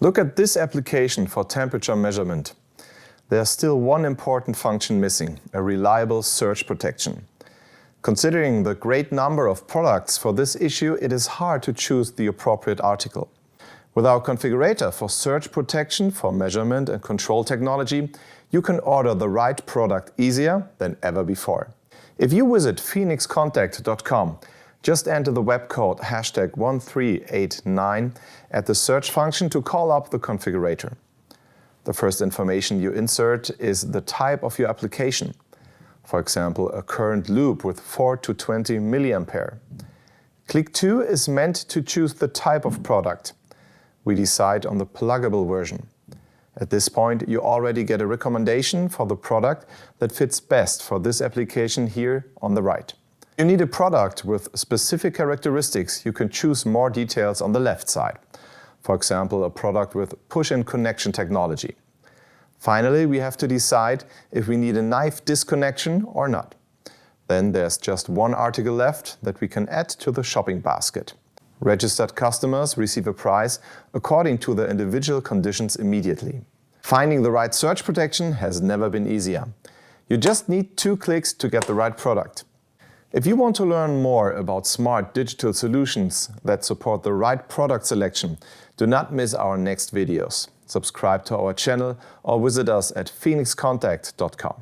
Look at this application for temperature measurement. There's still one important function missing, a reliable surge protection. Considering the great number of products for this issue, it is hard to choose the appropriate article. With our configurator for surge protection for measurement and control technology, you can order the right product easier than ever before. If you visit phoenixcontact.com, just enter the web code #1389 at the search function to call up the configurator. The first information you insert is the type of your application. For example, a current loop with 4 to 20 mA. Click 2 is meant to choose the type of product. We decide on the pluggable version. At this point, you already get a recommendation for the product that fits best for this application here on the right. You need a product with specific characteristics. You can choose more details on the left side. For example, a product with push-in connection technology. Finally, we have to decide if we need a knife disconnection or not. Then there's just one article left that we can add to the shopping basket. Registered customers receive a price according to their individual conditions immediately. Finding the right surge protection has never been easier. You just need 2 clicks to get the right product. If you want to learn more about smart digital solutions that support the right product selection, do not miss our next videos. Subscribe to our channel or visit us at phoenixcontact.com.